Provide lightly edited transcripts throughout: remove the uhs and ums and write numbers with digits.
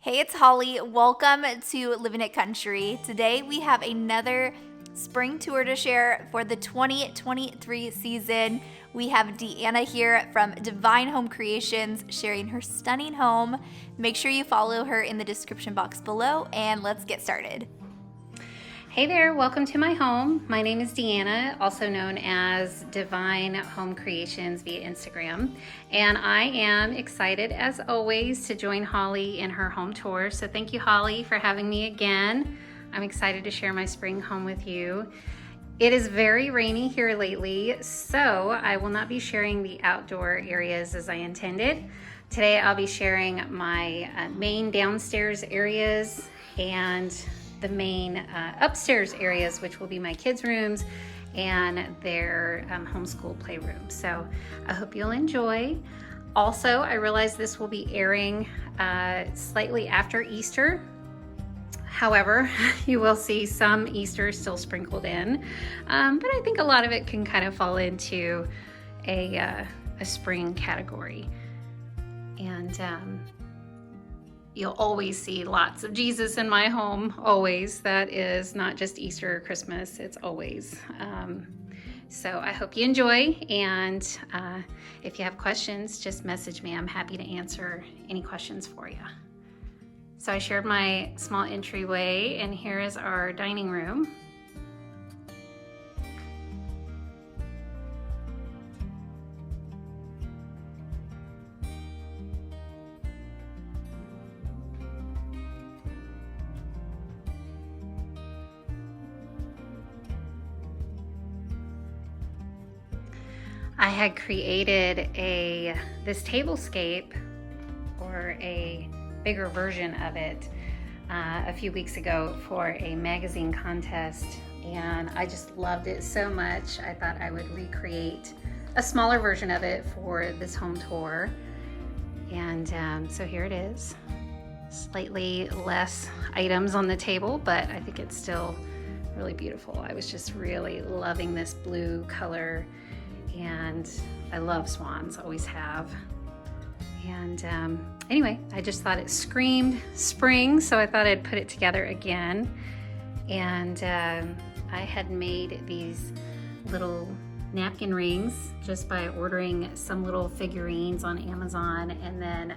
Hey, it's Holly. Welcome to Living It Country. Today we have another spring tour to share for the 2023 season. We have Deanna here from Deevine Home Creations sharing her stunning home. Make sure you follow her in the description box below, and let's get started. Hey there, welcome to my home. My name is Deanna, also known as Deevine Home Creations via Instagram. And I am excited as always to join Holly in her home tour. So thank you, Holly, for having me again. I'm excited to share my spring home with you. It is very rainy here lately, so I will not be sharing the outdoor areas as I intended. Today I'll be sharing my main downstairs areas and the main upstairs areas, which will be my kids' rooms and their homeschool playroom. So I hope you'll enjoy. Also, I realize this will be airing slightly after Easter. However, you will see some Easter still sprinkled in, but I think a lot of it can kind of fall into a spring category. And you'll always see lots of Jesus in my home, always. That is not just Easter or Christmas, it's always. So I hope you enjoy, and if you have questions, just message me. I'm happy to answer any questions for you. So I shared my small entryway, and here is our dining room. I had created this tablescape, or a bigger version of it, a few weeks ago for a magazine contest, and I just loved it so much. I thought I would recreate a smaller version of it for this home tour, and so here it is. Slightly less items on the table, but I think it's still really beautiful. I was just really loving this blue color, and I love swans, always have. And anyway, I just thought it screamed spring, so I thought I'd put it together again. And I had made these little napkin rings just by ordering some little figurines on Amazon, and then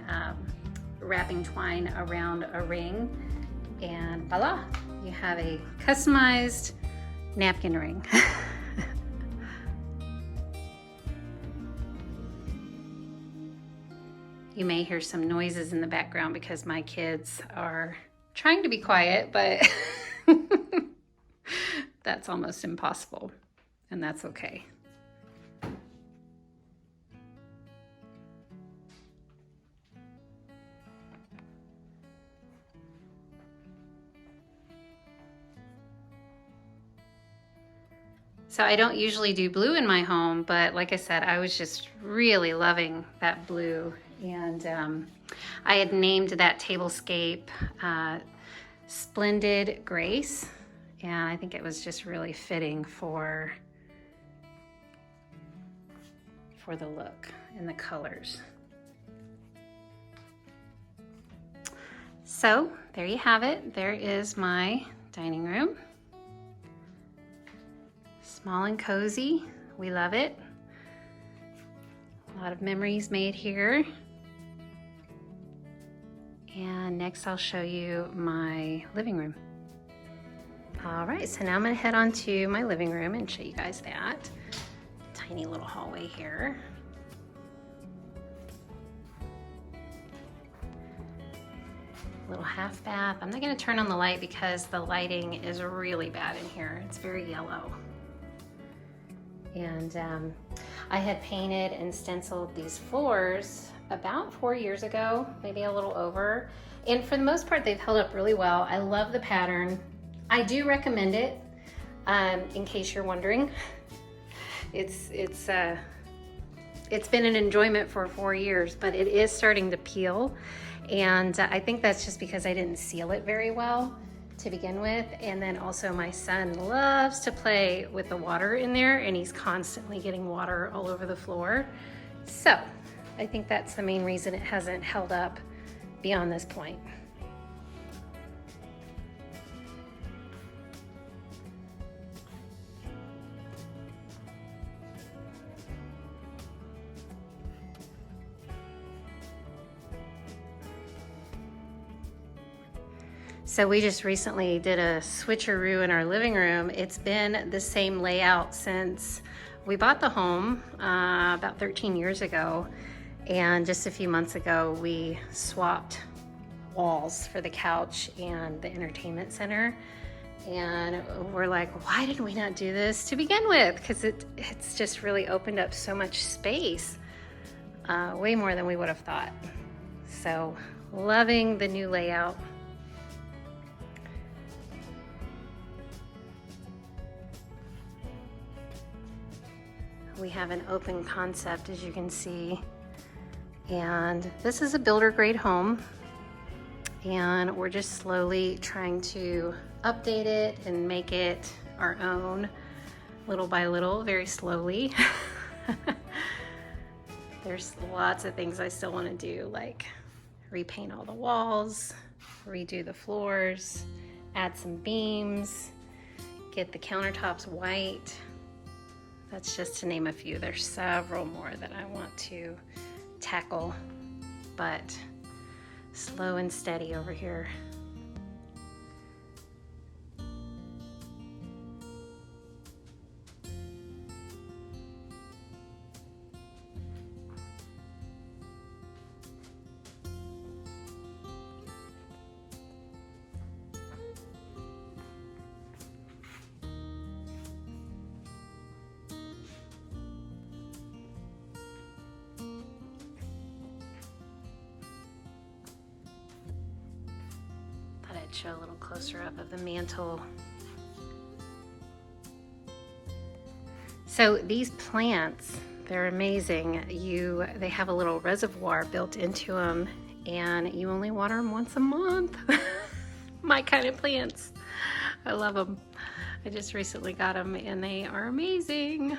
wrapping twine around a ring, and voila, you have a customized napkin ring. You may hear some noises in the background because my kids are trying to be quiet, but that's almost impossible, and that's okay. So I don't usually do blue in my home, but like I said, I was just really loving that blue. And I had named that tablescape Splendid Grace, and I think it was just really fitting for the look and the colors. So there you have it. There is my dining room. Small and cozy. We love it. A lot of memories made here. And next I'll show you my living room. All right, so now I'm gonna head on to my living room and show you guys that. Tiny little hallway here. Little half bath. I'm not gonna turn on the light because the lighting is really bad in here. It's very yellow. And I had painted and stenciled these floors about 4 years ago, maybe a little over. And for the most part, they've held up really well. I love the pattern. I do recommend it, in case you're wondering. It's been an enjoyment for 4 years, but it is starting to peel. And I think that's just because I didn't seal it very well to begin with. And then also my son loves to play with the water in there, and he's constantly getting water all over the floor. So I think that's the main reason it hasn't held up beyond this point. So we just recently did a switcheroo in our living room. It's been the same layout since we bought the home about 13 years ago. And just a few months ago, we swapped walls for the couch and the entertainment center. And we're like, why did we not do this to begin with? Because it's just really opened up so much space, way more than we would have thought. So loving the new layout. We have an open concept, as you can see, and this is a builder grade home, and we're just slowly trying to update it and make it our own, little by little, very slowly. There's lots of things I still want to do, like repaint all the walls, redo the floors, add some beams, get the countertops white. That's just to name a few. There's several more that I want to tackle, but slow and steady over here. Show a little closer up of the mantle. So these plants, they're amazing. They have a little reservoir built into them, and you only water them once a month. My kind of plants. I love them. I just recently got them and they are amazing.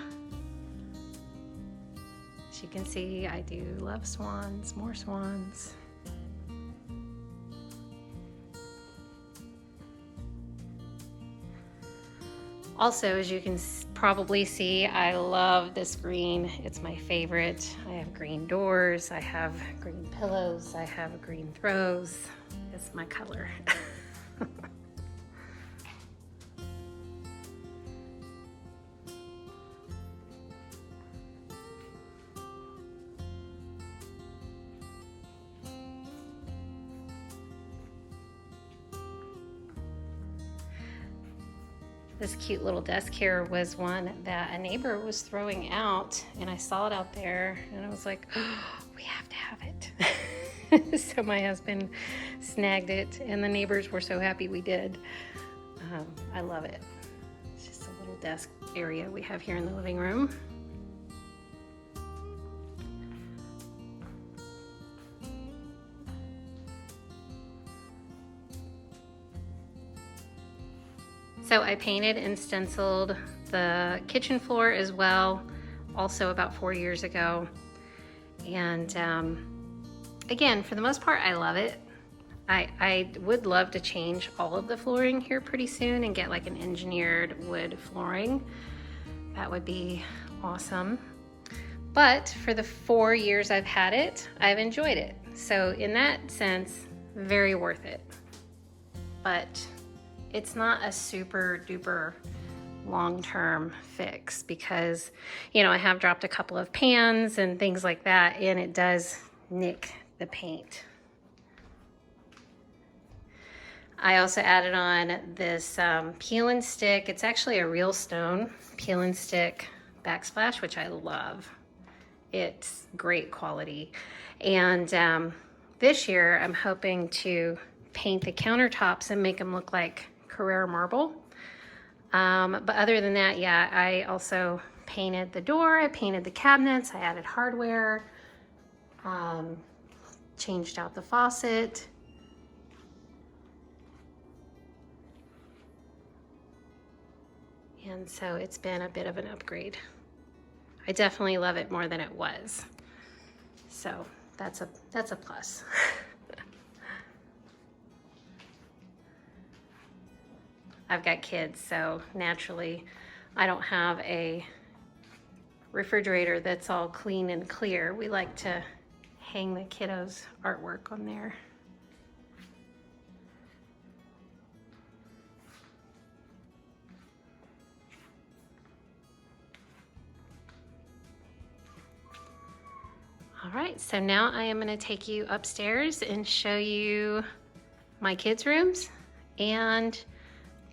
As you can see, I do love swans, more swans. Also, as you can probably see, I love this green. It's my favorite. I have green doors, I have green pillows, I have green throws. It's my color. This cute little desk here was one that a neighbor was throwing out, and I saw it out there and I was like, oh, we have to have it. So my husband snagged it and the neighbors were so happy we did. I love it. It's just a little desk area we have here in the living room. So I painted and stenciled the kitchen floor as well, also about 4 years ago. And again, for the most part, I love it. I would love to change all of the flooring here pretty soon and get like an engineered wood flooring. That would be awesome. But for the 4 years I've had it, I've enjoyed it. So in that sense, very worth it. But it's not a super duper long-term fix because, you know, I have dropped a couple of pans and things like that, and it does nick the paint. I also added on this peel and stick. It's actually a real stone peel and stick backsplash, which I love. It's great quality. And this year I'm hoping to paint the countertops and make them look like Carrara marble. But other than that, yeah, I also painted the door, I painted the cabinets, I added hardware, changed out the faucet. And so it's been a bit of an upgrade. I definitely love it more than it was. So that's a plus. I've got kids, so naturally I don't have a refrigerator that's all clean and clear. We like to hang the kiddos' artwork on there. right, so now I am going to take you upstairs and show you my kids' rooms and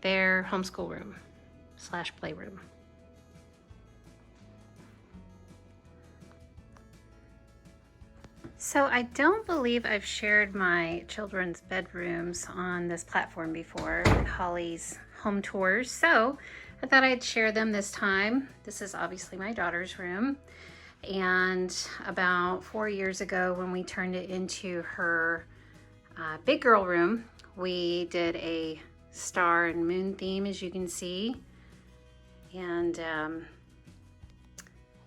their homeschool room / playroom. So I don't believe I've shared my children's bedrooms on this platform before, Holly's Home Tours, so I thought I'd share them this time. This is obviously my daughter's room, and about 4 years ago when we turned it into her big girl room, we did a star and moon theme, as you can see, and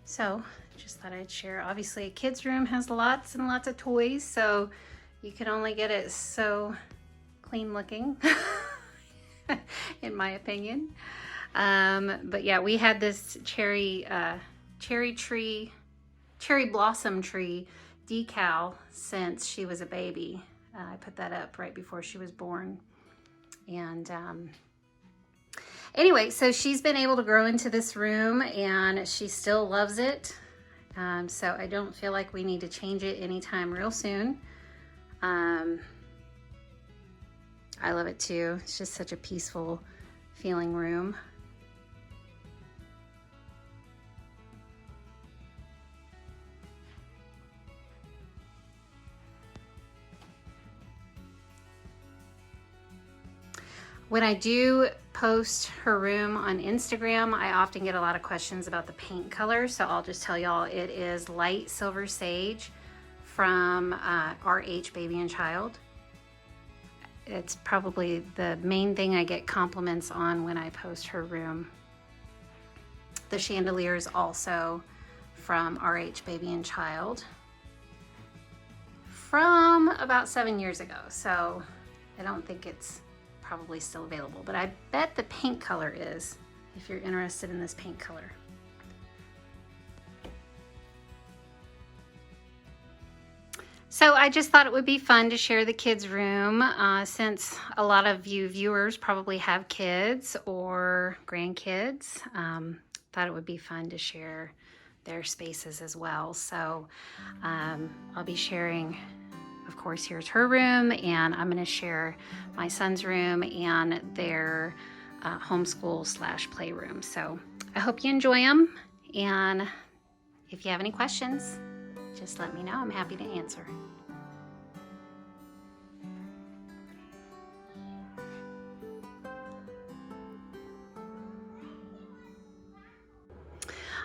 so just thought I'd share. Obviously a kid's room has lots and lots of toys, so you can only get it so clean looking in my opinion. But yeah, we had this cherry blossom tree decal since she was a baby. I put that up right before she was born. And anyway, so she's been able to grow into this room and she still loves it. So I don't feel like we need to change it anytime real soon. I love it too. It's just such a peaceful feeling room. When I do post her room on Instagram, I often get a lot of questions about the paint color, so I'll just tell y'all it is light silver sage from RH Baby and Child. It's probably the main thing I get compliments on when I post her room. The chandelier is also from RH Baby and Child from about 7 years ago, so I don't think it's probably still available, but I bet the paint color is, if you're interested in this paint color. So I just thought it would be fun to share the kids' room since a lot of you viewers probably have kids or grandkids. Thought it would be fun to share their spaces as well. So I'll be sharing, of course, here's her room, and I'm going to share my son's room and their homeschool / playroom. So I hope you enjoy them, and if you have any questions, just let me know. I'm happy to answer.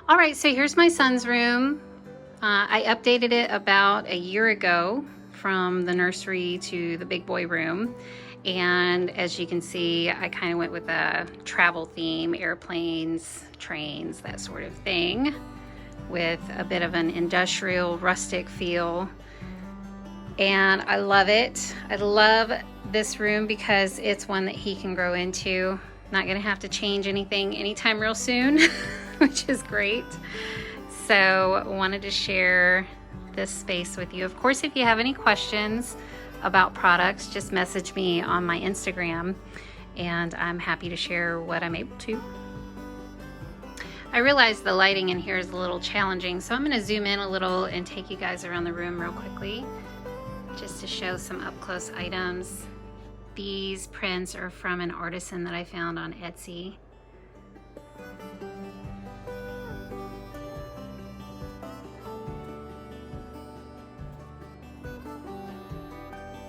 All right, so here's my son's room. I updated it about a year ago from the nursery to the big boy room. And as you can see, I kind of went with a travel theme, airplanes, trains, that sort of thing, with a bit of an industrial, rustic feel. And I love it. I love this room because it's one that he can grow into. Not gonna have to change anything anytime real soon, which is great. So wanted to share this space with you. Of course, if you have any questions about products, just message me on my Instagram and I'm happy to share what I'm able to. I realize the lighting in here is a little challenging, so I'm going to zoom in a little and take you guys around the room real quickly just to show some up-close items. These prints are from an artisan that I found on Etsy.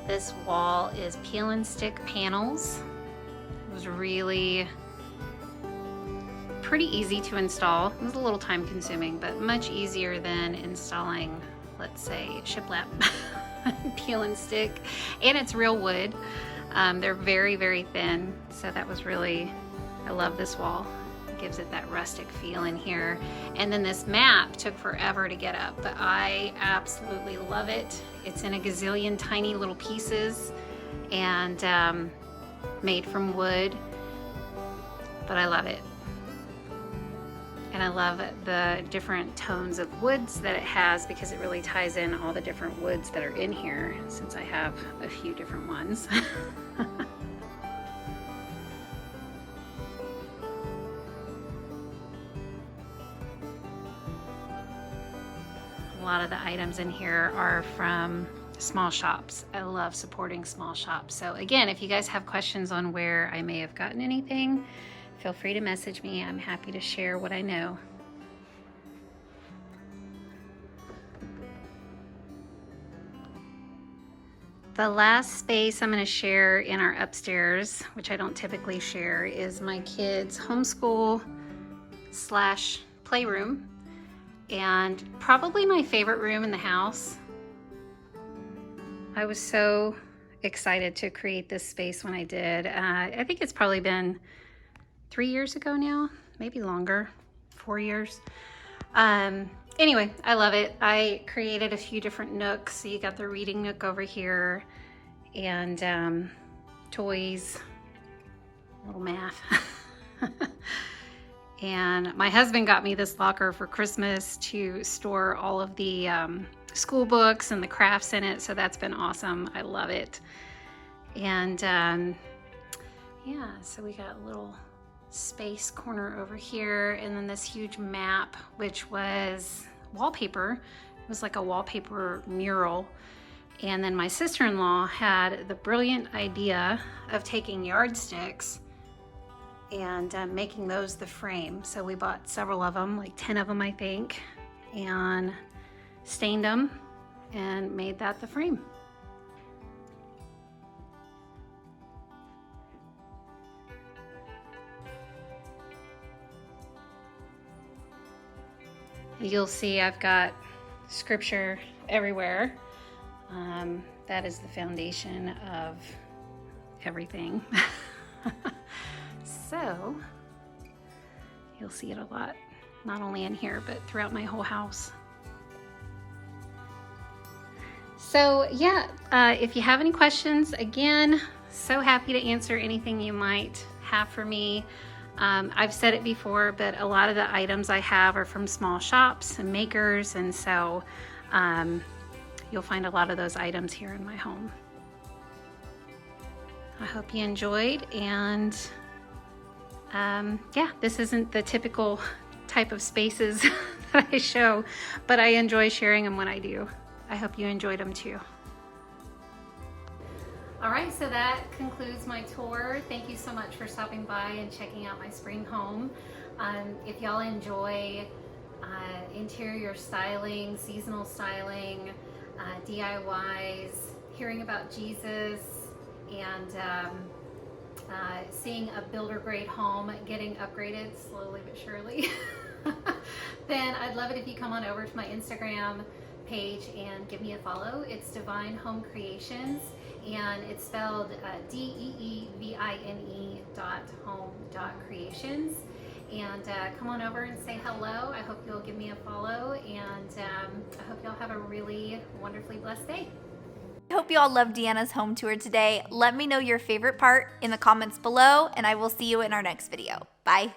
This wall is peel and stick panels. It was really pretty easy to install. It was a little time consuming, but much easier than installing, let's say, shiplap peel and stick. And it's real wood. They're very, very thin. So that was really, I love this wall. It gives it that rustic feel in here. And then this map took forever to get up, but I absolutely love it. It's in a gazillion tiny little pieces and made from wood, but I love it. And I love the different tones of woods that it has because it really ties in all the different woods that are in here, since I have a few different ones. lot of the items in here are from small shops. I love supporting small shops. So again, if you guys have questions on where I may have gotten anything, feel free to message me. I'm happy to share what I know. The last space I'm going to share in our upstairs, which I don't typically share, is my kids' homeschool / playroom, and probably my favorite room in the house. I was so excited to create this space when I did. I think it's probably been 3 years ago now, maybe longer, 4 years. Anyway, I love it. I created a few different nooks. So you got the reading nook over here, and toys, little math. And my husband got me this locker for Christmas to store all of the school books and the crafts in it. So that's been awesome. I love it. And yeah, so we got a little space corner over here, and then this huge map, which was wallpaper. It was like a wallpaper mural. And then my sister-in-law had the brilliant idea of taking yardsticks and making those the frame. So we bought several of them, like 10 of them I think, and stained them and made that the frame. You'll see I've got scripture everywhere. That is the foundation of everything. So you'll see it a lot, not only in here, but throughout my whole house. So yeah, if you have any questions, again, so happy to answer anything you might have for me. I've said it before, but a lot of the items I have are from small shops and makers, and so you'll find a lot of those items here in my home. I hope you enjoyed, and yeah, this isn't the typical type of spaces that I show, but I enjoy sharing them when I do. I hope you enjoyed them too. All right, so that concludes my tour. Thank you so much for stopping by and checking out my spring home. If y'all enjoy interior styling, seasonal styling, DIYs, hearing about Jesus, and seeing a builder grade home getting upgraded slowly but surely, then I'd love it if you come on over to my Instagram page and give me a follow. It's Deevine Home Creations, and it's spelled DEEVINE.home.creations. And come on over and say hello. I hope you'll give me a follow, and I hope y'all have a really wonderfully blessed day. I hope you all loved Deanna's home tour today. Let me know your favorite part in the comments below, and I will see you in our next video. Bye.